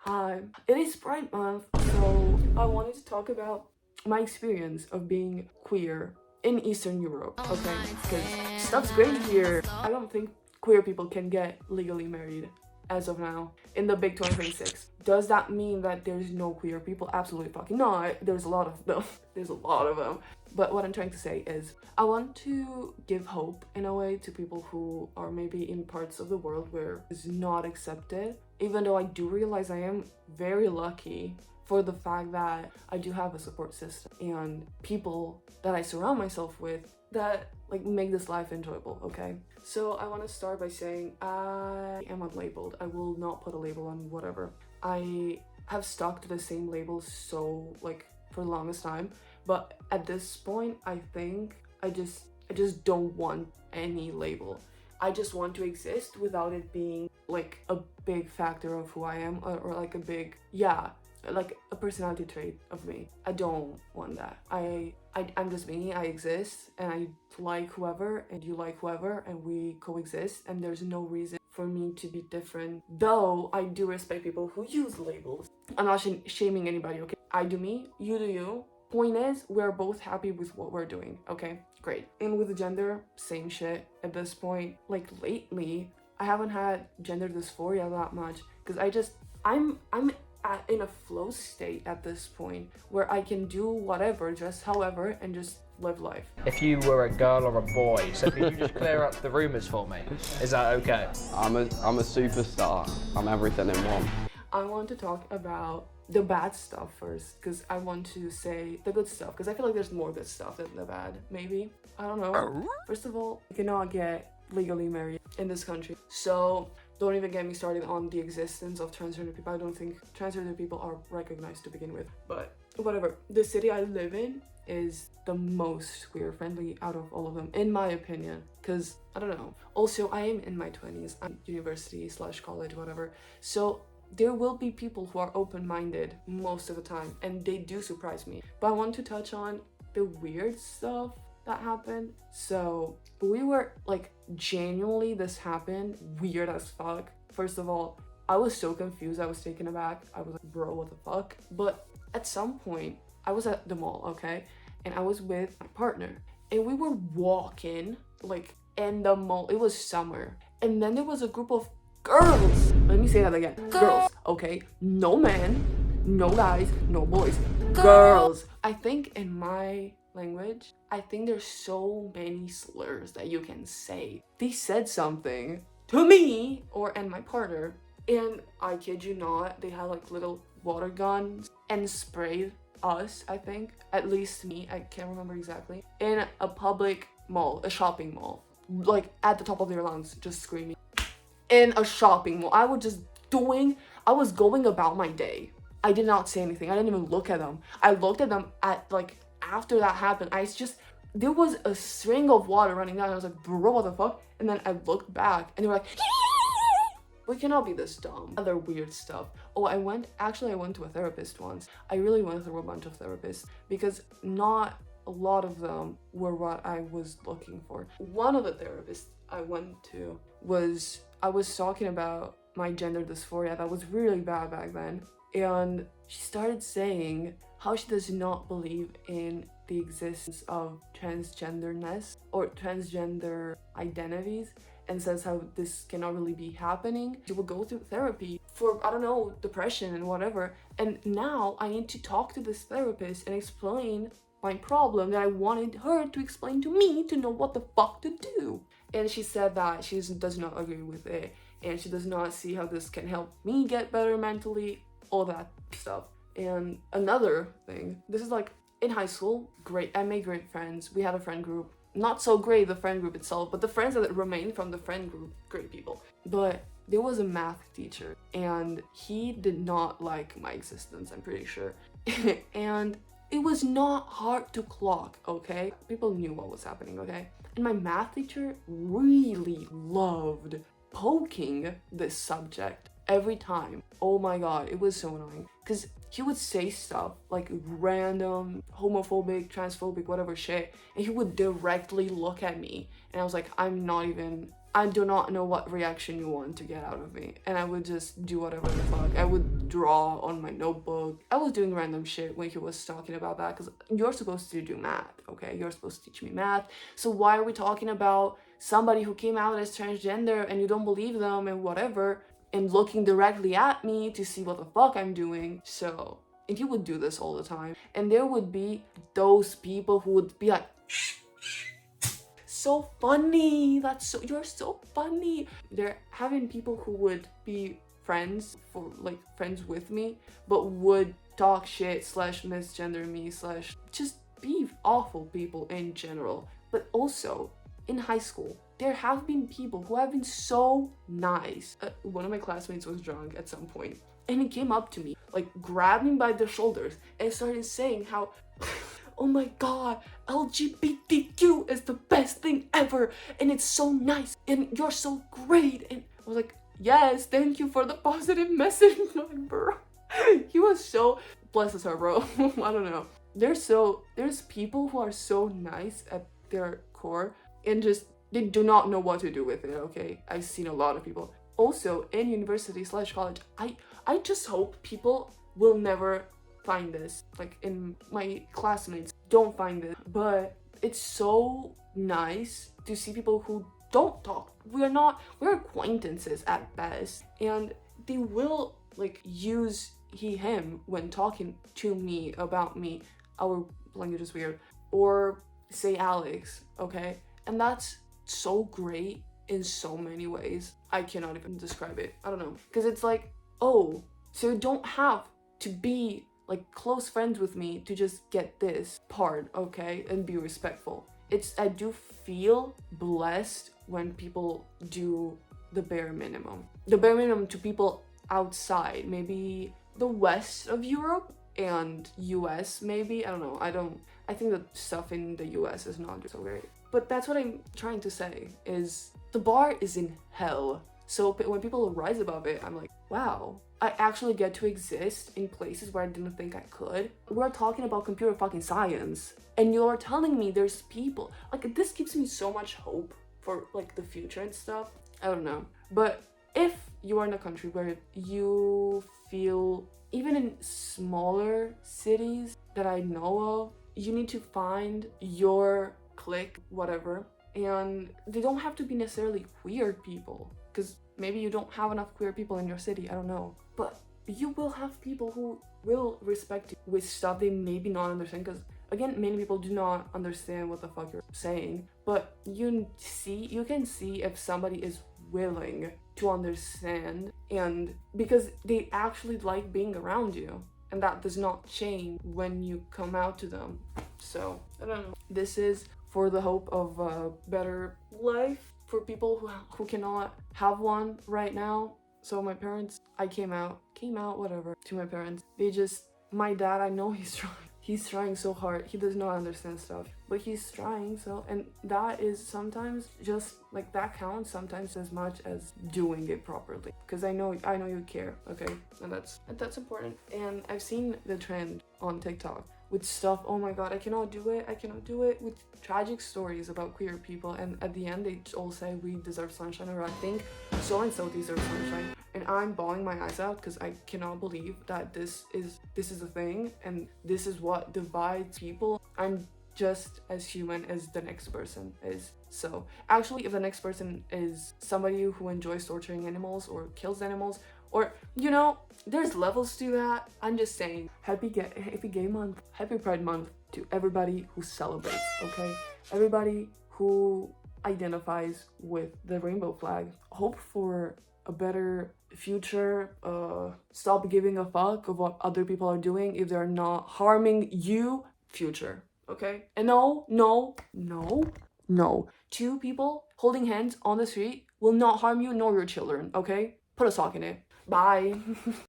Hi, it is Pride Month, so I wanted to talk about my experience of being queer in Eastern Europe, okay? Because stuff's great here. I don't think queer people can get legally married as of now in the big 2026. Does that mean that there's no queer people? Absolutely fucking not. There's a lot of them. There's a lot of them. But what I'm trying to say is, I want to give hope in a way to people who are maybe in parts of the world where it's not accepted. Even though I do realize I am very lucky for the fact that I do have a support system and people that I surround myself with that like make this life enjoyable, okay? So I want to start by saying I am unlabeled. I will not put a label on whatever. I have stuck to the same label so like for the longest time, but at this point I think I just don't want any label. I just want to exist without it being like a big factor of who I am or like a big, yeah, like a personality trait of me. I don't want that. I'm just me. I exist and I like whoever and you like whoever and we coexist and there's no reason for me to be different. Though I do respect people who use labels. I'm not shaming anybody, okay? I do me, you do you. Point is, we're both happy with what we're doing, okay? Great. And with the gender, same shit at this point. Like lately, I haven't had gender dysphoria that much because I'm in a flow state at this point where I can do whatever, just however, and just live life. If you were a girl or a boy, so can you just clear up the rumours for me? Is that okay? I'm a superstar. I'm everything in one. I want to talk about the bad stuff first because I want to say the good stuff because I feel like there's more good stuff than the bad, maybe. I don't know. First of all, you cannot get legally married in this country. So don't even get me started on the existence of transgender people. I don't think transgender people are recognized to begin with. But whatever. The city I live in is the most queer friendly out of all of them, in my opinion. Because, I don't know. Also, I am in my 20s. I'm university/college, whatever. So there will be people who are open-minded most of the time. And they do surprise me. But I want to touch on the weird stuff that happened. So we were like, genuinely this happened weird as fuck. First of all, I was so confused. I was taken aback. I was like, bro, what the fuck? But at some point I was at the mall, okay, and I was with my partner and we were walking like in the mall. It was summer and then there was a group of girls. Let me say that again. Girls, okay? No men, no guys, no boys. Girls. I think in my language, I think there's so many slurs that you can say. They said something to me and my partner, and I kid you not, they had like little water guns and sprayed us, I think, at least me, I can't remember exactly, in a public mall, a shopping mall, like at the top of their lungs, just screaming in a shopping mall. I was going about my day. I did not say anything. I didn't even look at them. I looked at them at like after that happened. There was a string of water running down. I was like, bro, what the fuck? And then I looked back and they were like, we cannot be this dumb. Other weird stuff. Oh, I went to a therapist once. I really went through a bunch of therapists because not a lot of them were what I was looking for. One of the therapists I went to I was talking about my gender dysphoria that was really bad back then. And she started saying how she does not believe in the existence of transgenderness or transgender identities and says how this cannot really be happening. She will go through therapy for, I don't know, depression and whatever. And now I need to talk to this therapist and explain my problem that I wanted her to explain to me to know what the fuck to do. And she said that she does not agree with it and she does not see how this can help me get better mentally, all that stuff. And another thing, this is like in high school, I made great friends. We had a friend group. Not so great, the friend group itself, but the friends that remained from the friend group, great people. But there was a math teacher and he did not like my existence, I'm pretty sure. And it was not hard to clock, okay? People knew what was happening, okay? And my math teacher really loved poking this subject every time. Oh my god, it was so annoying. Because he would say stuff like random, homophobic, transphobic, whatever shit, and he would directly look at me. And I was like, I'm not even I do not know what reaction you want to get out of me. And I would just do whatever the fuck. I would draw on my notebook. I was doing random shit when he was talking about that, because you're supposed to do math, okay? You're supposed to teach me math. So why are we talking about somebody who came out as transgender and you don't believe them and whatever, and looking directly at me to see what the fuck I'm doing? So, and he would do this all the time. And there would be those people who would be like, so funny, you're so funny. They're having people who would be friends with me, but would talk shit / misgender me / just be awful people in general. But also in high school, there have been people who have been so nice. One of my classmates was drunk at some point, and he came up to me, like grabbed me by the shoulders and started saying how oh my god, LGBTQ is the best thing ever, and it's so nice, and you're so great. And I was like, yes, thank you for the positive message, bro. He was so, bless his heart, bro. I don't know. There's people who are so nice at their core, and just, they do not know what to do with it, okay? I've seen a lot of people. Also, in university / college, I just hope people will never find this, like in my classmates don't find it, but it's so nice to see people who don't talk. We're acquaintances at best, and they will like use he him when talking to me about me. Our language is weird, or say Alex, okay? And that's so great in so many ways. I cannot even describe it. I don't know, because it's like, oh, so you don't have to be like close friends with me to just get this part, okay? And be respectful. I do feel blessed when people do the bare minimum. The bare minimum to people outside, maybe the west of Europe and US maybe, I don't know. I think the stuff in the US is not so great. But that's what I'm trying to say, is the bar is in hell. So when people rise above it, I'm like, wow, I actually get to exist in places where I didn't think I could. We're talking about computer fucking science, and you're telling me there's people, like, this gives me so much hope for like the future and stuff. I don't know. But if you are in a country where you feel, even in smaller cities that I know of, you need to find your clique, whatever, and they don't have to be necessarily queer people, because maybe you don't have enough queer people in your city, I don't know. But you will have people who will respect you with stuff they maybe not understand, because again, many people do not understand what the fuck you're saying, but you can see if somebody is willing to understand, and because they actually like being around you, and that does not change when you come out to them. So I don't know. This is for the hope of a better life for people who cannot have one right now. So my parents, I came out, whatever, to my parents. My dad, I know he's trying so hard. He does not understand stuff, but he's trying. So, and that is sometimes just like, that counts sometimes as much as doing it properly, because I know you care, okay? And that's important. And I've seen the trend on TikTok with stuff, oh my god, I cannot do it, with tragic stories about queer people, and at the end they all say we deserve sunshine, or I think so and so deserves sunshine, and I'm bawling my eyes out because I cannot believe that this is a thing, and this is what divides people. I'm just as human as the next person is. So actually, if the next person is somebody who enjoys torturing animals or kills animals, or, you know, there's levels to that. I'm just saying, happy gay month, happy Pride month to everybody who celebrates, okay? Everybody who identifies with the rainbow flag. Hope for a better future. Stop giving a fuck of what other people are doing if they're not harming you. Future, okay? And no. 2 people holding hands on the street will not harm you nor your children, okay? Put a sock in it. Bye.